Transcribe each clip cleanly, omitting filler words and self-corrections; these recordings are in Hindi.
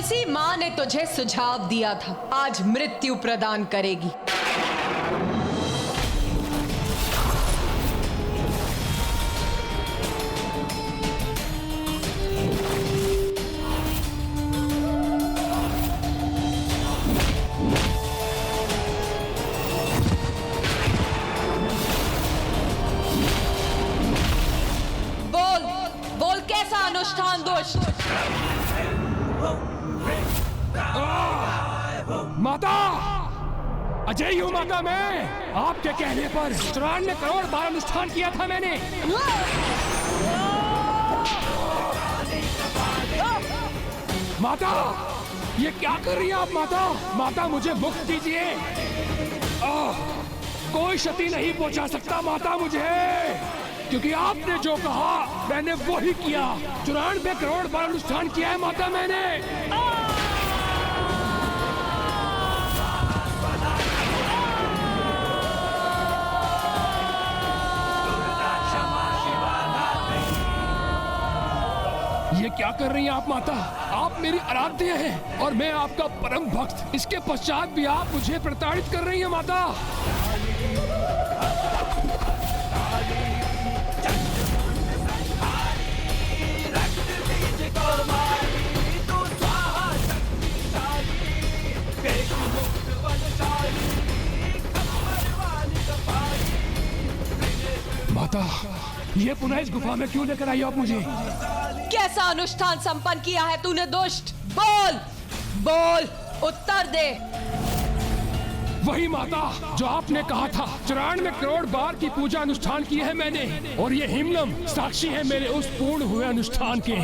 इसी माँ ने तुझे सुझाव दिया था, आज मृत्यु प्रदान करेगी। बोल कैसा अनुष्ठान दुष्ट? माता, अजय हूँ माता मैं। आपके कहने पर 94 करोड़ बार अनुष्ठान किया था मैंने। माता, ये क्या कर रही है आप माता? माता मुझे मुक्त दीजिए। कोई क्षति नहीं पहुंचा सकता माता मुझे, क्योंकि आपने जो कहा मैंने वो ही किया। 94 करोड़ बार अनुष्ठान किया है माता मैंने। ये क्या कर रही हैं आप माता? आप मेरी आराध्य हैं और मैं आपका परम भक्त। इसके पश्चात भी आप मुझे प्रताड़ित कर रही हैं माता। माता, ये पुनः इस गुफा में क्यों लेकर आई आप मुझे? कैसा अनुष्ठान संपन्न किया है तूने दुष्ट? बोल, उत्तर दे। वही माता जो आपने कहा था। 94 करोड़ बार की पूजा अनुष्ठान की है मैंने, और ये हिमलम साक्षी है मेरे उस पूर्ण हुए अनुष्ठान के।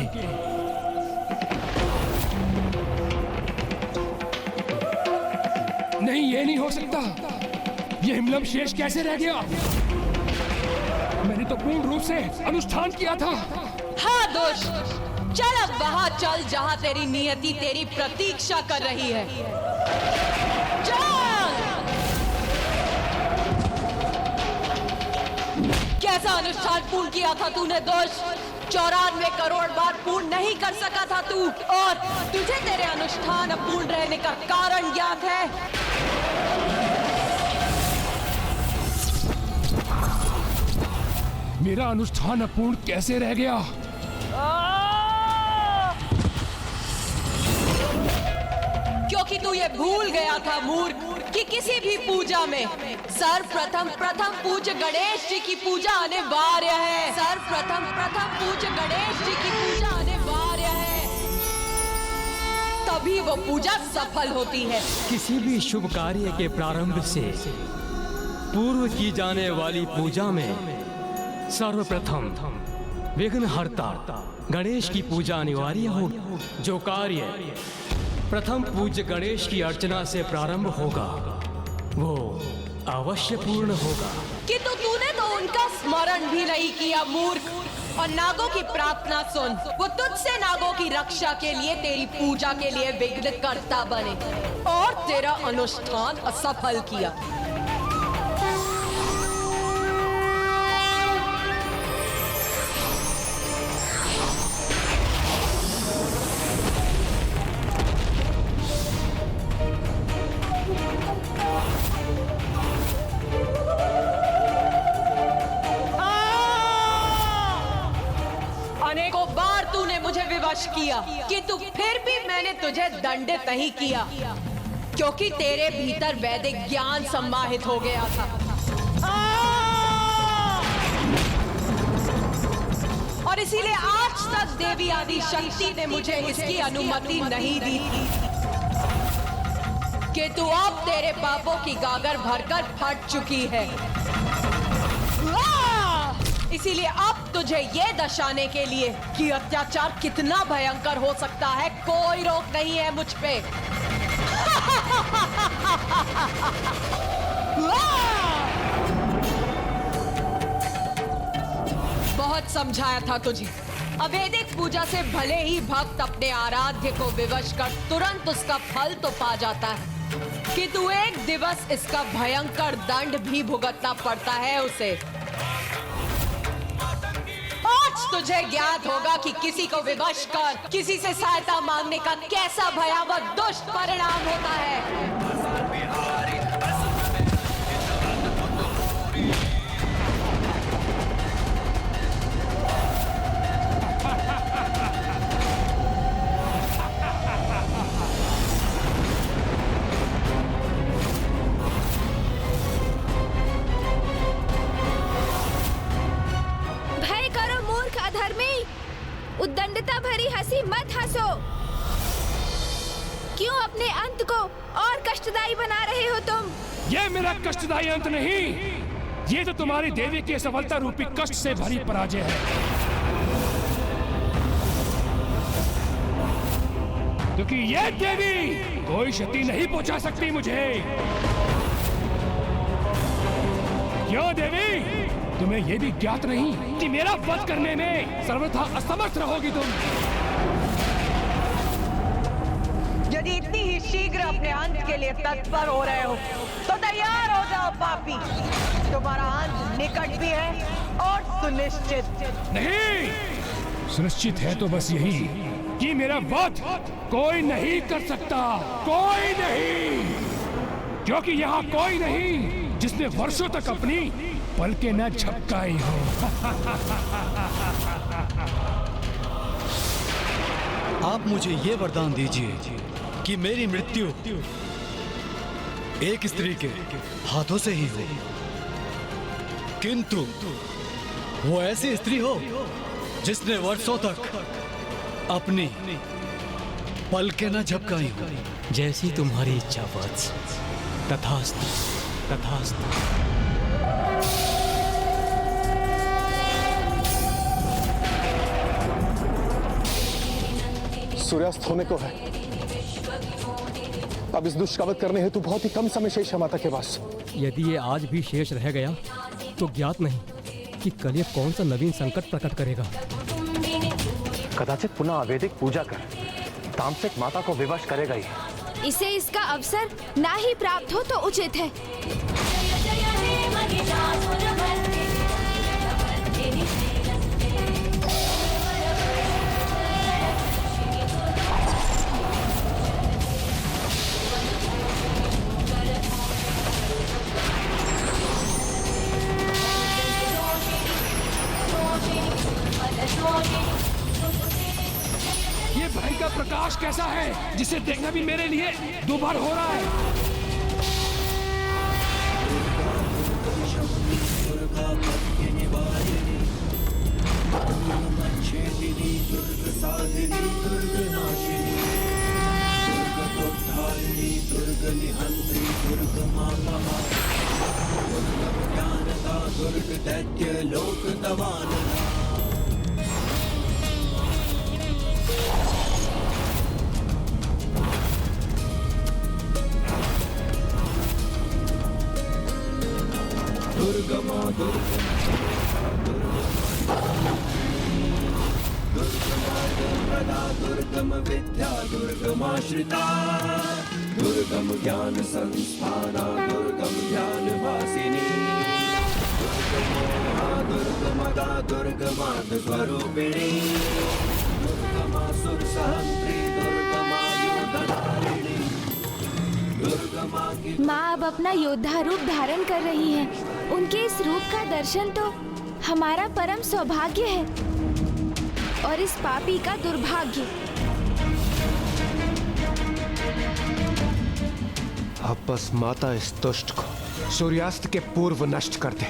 नहीं, ये नहीं हो सकता। ये हिमलम शेष कैसे रह गया? मैंने तो पूर्ण रूप से अनुष्ठान किया था। हाँ दुष्ट, चल अब वहां चल जहां तेरी नियति तेरी प्रतीक्षा कर रही है। चल। कैसा अनुष्ठान पूर्ण किया था तूने दुष्ट? 94 करोड़ बार पूर्ण नहीं कर सका था तू, और तुझे तेरे अनुष्ठान अपूर्ण रहने का कारण ज्ञात है। मेरा अनुष्ठान अपूर्ण कैसे रह गया? क्योंकि तू ये भूल गया था मूर्ख कि किसी भी पूजा में सर्वप्रथम पूज्य गणेश जी की पूजा अनिवार्य है। सर्वप्रथम पूज्य गणेश जी की पूजा अनिवार्य है, तभी वो पूजा सफल होती है। किसी भी शुभ कार्य के प्रारंभ से पूर्व की जाने वाली पूजा में सर्वप्रथम विघ्नहर्ता गणेश की पूजा अनिवार्य होगी। जो कार्य प्रथम पूज्य गणेश की अर्चना से प्रारंभ होगा वो अवश्य पूर्ण होगा। किंतु तूने तो उनका स्मरण भी नहीं किया मूर्ख। और नागों की प्रार्थना सुन, वो तुझसे नागों की रक्षा के लिए तेरी पूजा के लिए विघ्नकर्ता बने और तेरा अनुष्ठान असफल किया। अनेकों बार तूने मुझे विवश किया, किंतु फिर भी मैंने तुझे दंडित नहीं किया, क्योंकि तेरे भीतर वैदिक ज्ञान सम्माहित हो गया था। और इसीलिए आज तक देवी आदि शक्ति ने मुझे इसकी अनुमति नहीं दी थी कि तू अब तेरे पापों की गागर भरकर फट चुकी है। इसीलिए अब तुझे ये दर्शाने के लिए कि अत्याचार कितना भयंकर हो सकता है, कोई रोक नहीं है मुझ पे। बहुत समझाया था तुझे। अवैदिक पूजा से भले ही भक्त अपने आराध्य को विवश कर तुरंत उसका फल तो पा जाता है, कि तू एक दिवस इसका भयंकर दंड भी भुगतना पड़ता है उसे। तुझे ज्ञात होगा कि किसी को विवश कर किसी से सहायता मांगने का कैसा भयावह दुष्ट परिणाम होता है। भय करो मूर्ख अधर्मी, उद्दंडता भरी हंसी मत हंसो। क्यों अपने अंत को और कष्टदायी बना रहे हो तुम? ये मेरा कष्टदायी अंत नहीं, ये तो तुम्हारी देवी की सफलता रूपी कष्ट से भरी पराजय है। क्योंकि ये देवी कोई क्षति नहीं पहुंचा सकती मुझे। क्यों देवी, तुम्हें ये भी ज्ञात नहीं कि मेरा वध करने में सर्वथा असमर्थ रहोगी तुम? यदि इतनी ही शीघ्र अपने अंत के लिए तत्पर हो रहे हो तो तैयार हो जाओ पापी, तुम्हारा अंत निकट भी है और सुनिश्चित। नहीं, सुनिश्चित है तो बस यही कि मेरा वध कोई नहीं कर सकता, कोई नहीं। क्योंकि यहाँ कोई नहीं जिसने वर्षों तक अपनी पलकें न झपकाई हो। आप मुझे ये वरदान दीजिए कि मेरी मृत्यु एक स्त्री के हाथों से ही हो, किंतु वो ऐसी स्त्री हो जिसने वर्षों तक अपनी पलकें न झपकाई हो। जैसी तुम्हारी इच्छा वत्स। तथास्तु, तथास्तु। सूर्यास्त होने को है। अब इस दुष्ट का वध करने हेतु बहुत ही कम समय शेष है माता के पास। यदि ये आज भी शेष रह गया तो ज्ञात नहीं कि कल ये कौन सा नवीन संकट प्रकट करेगा। कदाचित पुनः अवैधिक पूजा कर तामसिक माता को विवश करेगा ही। इसे इसका अवसर ना ही प्राप्त हो तो उचित है। ये भाई का प्रकाश कैसा है जिसे देखना भी मेरे लिए दुबार हो रहा है। दुर्गम विद्या दुर्गमाश्रिता दुर्गम ज्ञान संस्थाना दुर्गम ज्ञान वासिनी दुर्गमदा दुर्गमाद स्वरूपिणी दुर्गमा सुर सहंत्री दुर्गमायुधधारिणी दुर्गमा की माँ अब अपना योद्धा रूप धारण कर रही हैं। उनके इस रूप का दर्शन तो हमारा परम सौभाग्य है और इस पापी का दुर्भाग्य। अब बस माता इस दुष्ट को सूर्यास्त के पूर्व नष्ट कर दे।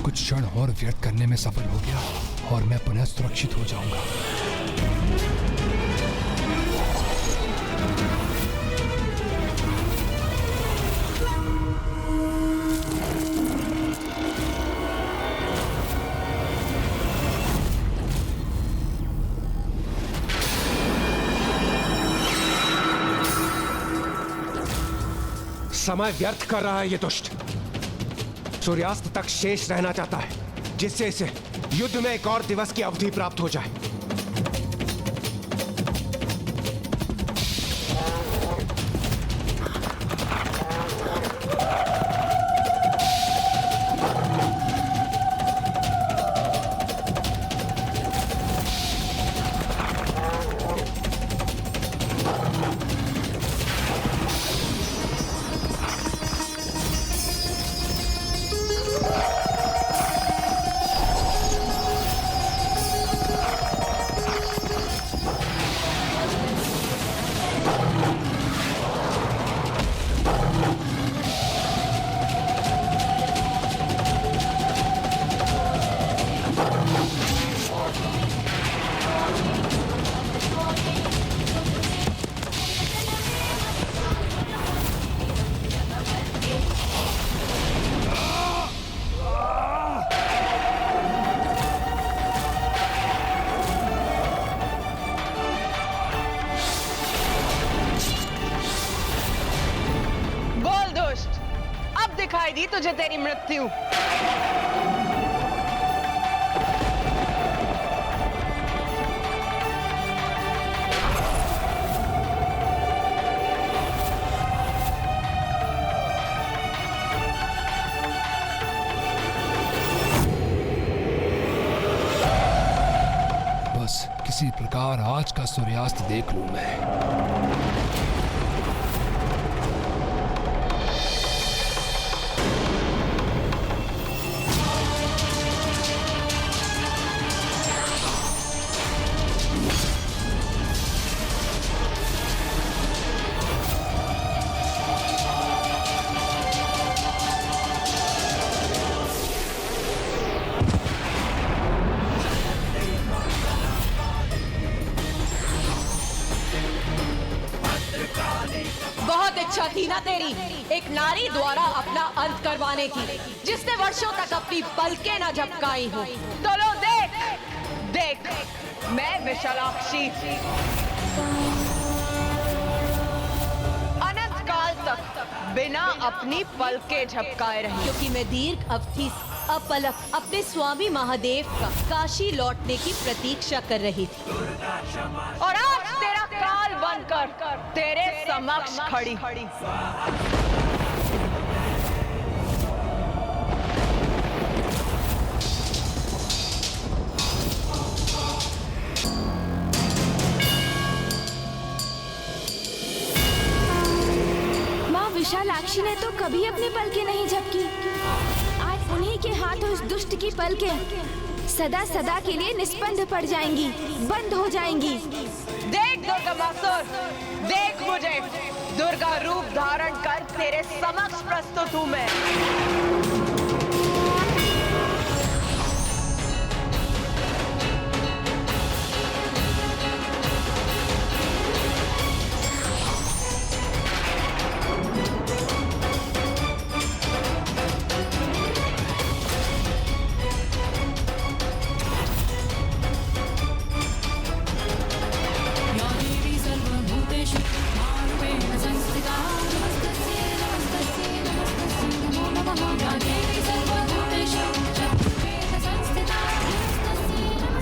कुछ क्षण और व्यर्थ करने में सफल हो गया और मैं पुनः सुरक्षित हो जाऊंगा। समय व्यर्थ कर रहा है ये दुष्ट। सूर्यास्त तक शेष रहना चाहता है जिससे इसे युद्ध में एक और दिवस की अवधि प्राप्त हो जाए। दिखाई दी तुझे तेरी मृत्यु? बस किसी प्रकार आज का सूर्यास्त देख लूं मैं। बहुत इच्छा थी ना तेरी एक नारी द्वारा अपना अंत करवाने की, जिसने वर्षों तक अपनी पलकें न झपकाई हो। तो लो देख देख, मैं विशालाक्षी अनंत काल तक बिना अपनी पलकें झपकाए रही, क्योंकि मैं दीर्घ अवधि अपलक अपने स्वामी महादेव का काशी लौटने की प्रतीक्षा कर रही थी। और आज तेरा काल बनकर तेरे समक्ष खड़ी। माँ विशालाक्षी ने तो कभी अपनी पलकें नहीं झपकी। आज उन्हीं के हाथों इस दुष्ट की पलकें सदा सदा के लिए निस्पंद पड़ जाएंगी, बंद हो जाएंगी। देख दुर्गमासुर, देख मुझे दुर्गा रूप धारण कर तेरे समक्ष प्रस्तुत हूँ मैं।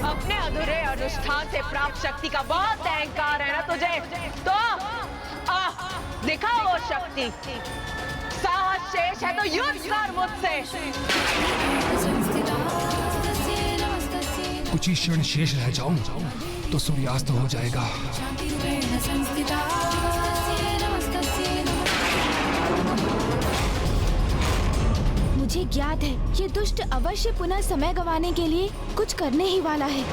अपने अधूरे अनुष्ठान से प्राप्त शक्ति का बहुत अहंकार है ना तुझे, तो दिखा वो शक्ति। साहस शेष है तो युद्ध कर मुझसे। कुछ ही क्षण शेष रह जाऊं तो सूर्यास्त हो जाएगा। मुझे ज्ञात है ये दुष्ट अवश्य पुनः समय गंवाने के लिए कुछ करने ही वाला है।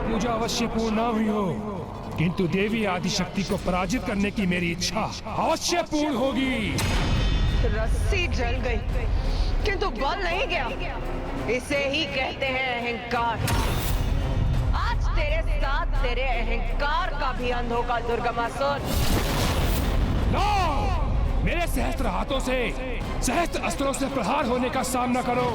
पूजा अवश्य पूर्ण न हुई हो, किंतु देवी आदिशक्ति को पराजित करने की मेरी इच्छा अवश्य पूर्ण होगी। रस्सी जल गई किंतु बल नहीं गया, इसे ही कहते हैं अहंकार। आज तेरे साथ तेरे अहंकार का भी अंत होगा दुर्गमासुर। मेरे सहस्त्र हाथों से सहस्त्र अस्त्रों से प्रहार होने का सामना करो।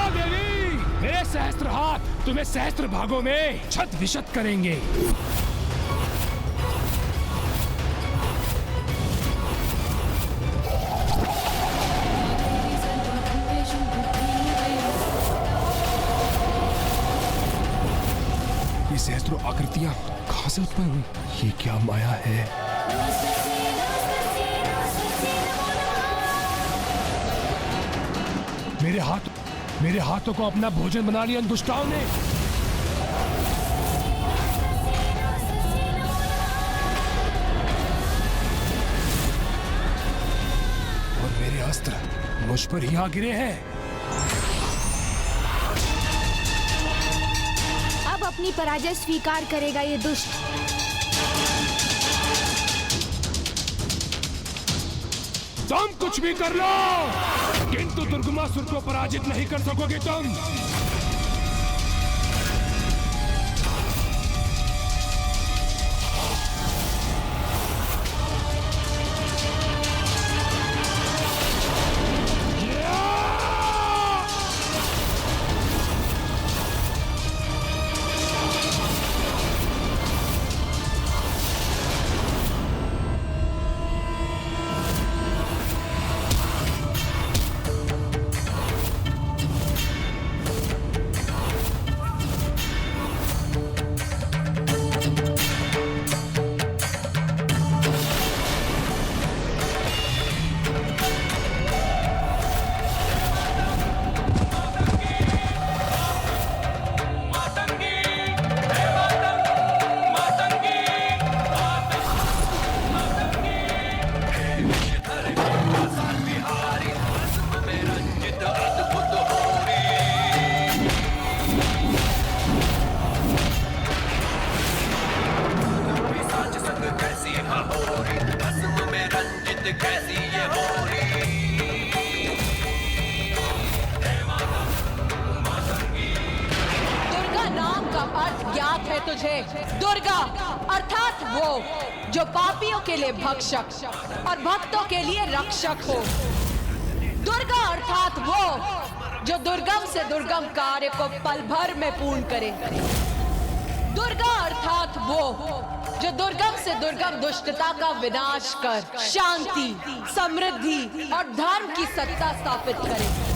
देवी, मेरे सहस्त्र हाथ तुम्हें सहस्त्र भागों में छत विछत करेंगे। ये सहस्त्रों आकृतियां कहां से उत्पन्न हुई? ये क्या माया है? मेरे हाथों को अपना भोजन बना लिया इन दुष्टाओं ने। और मेरे अस्त्र मुझ पर ही आ गिरे हैं। अब अपनी पराजय स्वीकार करेगा ये दुष्ट। तुम कुछ भी कर लो, किंतु दुर्गमासुर को पराजित नहीं कर सकोगे तुम। तुझे दुर्गा अर्थात वो जो पापियों के लिए भक्षक और भक्तों के लिए रक्षक हो। दुर्गा अर्थात वो जो दुर्गम से दुर्गम कार्य को पल भर में पूर्ण करे। दुर्गा अर्थात वो जो दुर्गम से दुर्गम दुष्टता का विनाश कर शांति, समृद्धि और धर्म की सत्ता स्थापित करे।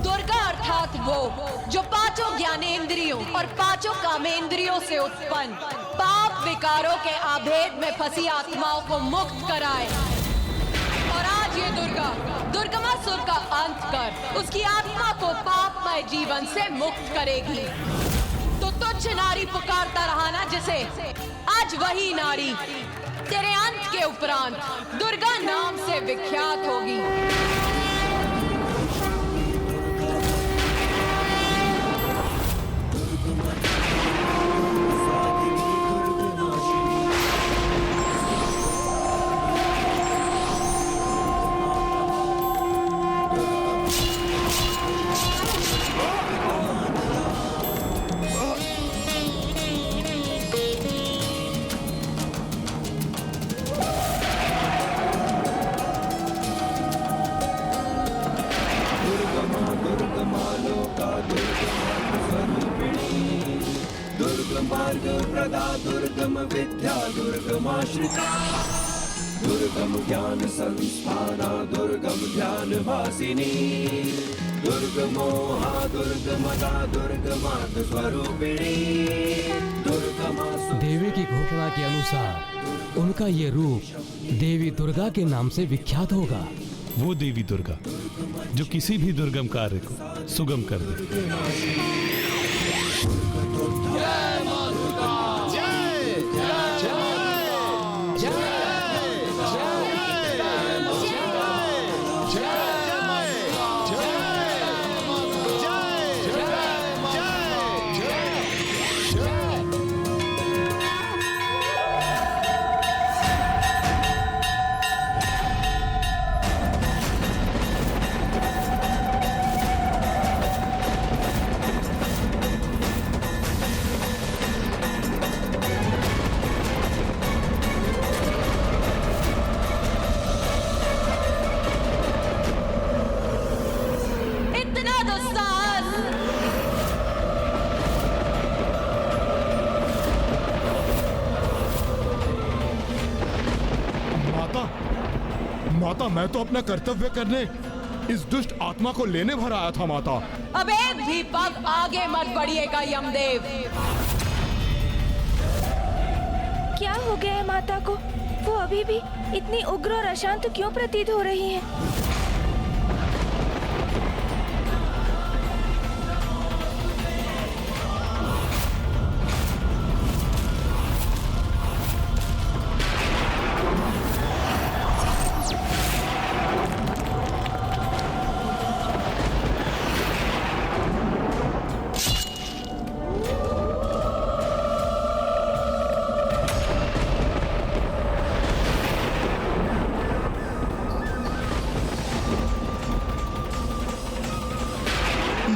दुर्गा अर्थात वो जो पांचों ज्ञानेंद्रियों और पांचों कामेंद्रियों से उत्पन्न पाप विकारों के आभेद में फंसी आत्माओं को मुक्त कराए। और आज ये दुर्गा दुर्गमासुर का अंत कर उसकी आत्मा को पापमय जीवन से मुक्त करेगी। तो तुच्छ नारी पुकारता रहा ना जिसे, आज वही नारी तेरे अंत के उपरांत दुर्गा नाम से विख्यात होगी। दुर्गम विद्या दुर्गमाश्रिता दुर्गम ज्ञान संस्थाना दुर्गम ध्यान वासिनी दुर्गमोहा दुर्गमदा दुर्गमात स्वरूपिणी दुर्गमा। देवी की घोषणा के अनुसार उनका ये रूप देवी दुर्गा के नाम से विख्यात होगा। वो देवी दुर्गा जो किसी भी दुर्गम कार्य को सुगम कर दे। माता, मैं तो अपना कर्तव्य करने इस दुष्ट आत्मा को लेने भर आया था माता। अब एक भी पग आगे मत बढ़िएगा यमदेव। क्या हो गया है माता को? वो अभी भी इतनी उग्र और अशांत क्यों प्रतीत हो रही है?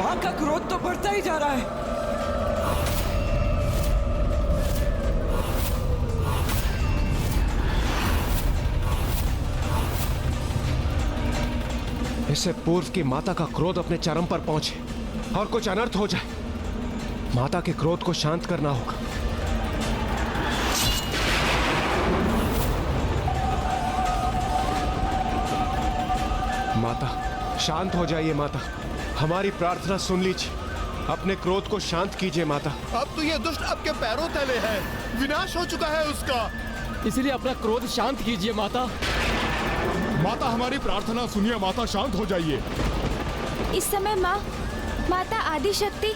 माँ का क्रोध तो बढ़ता ही जा रहा है। इससे पूर्व की माता का क्रोध अपने चरम पर पहुंचे और कुछ अनर्थ हो जाए, माता के क्रोध को शांत करना होगा। माता, शांत हो जाइए माता, हमारी प्रार्थना सुन लीजिए, अपने क्रोध को शांत कीजिए माता। अब तो ये दुष्ट आपके पैरों तले है, विनाश हो चुका है उसका। इसलिए अपना क्रोध शांत कीजिए माता। माता हमारी प्रार्थना सुनिए माता, शांत हो जाइए। इस समय माँ माता आदिशक्ति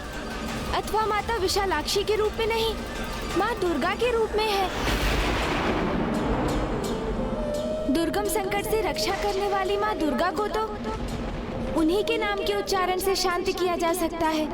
अथवा माता विशालाक्षी के रूप में नहीं, माँ दुर्गा के रूप में है। दुर्गम संकट से रक्षा करने वाली माँ दुर्गा को तो उन्हीं के नाम के उच्चारण से शांत किया जा सकता है।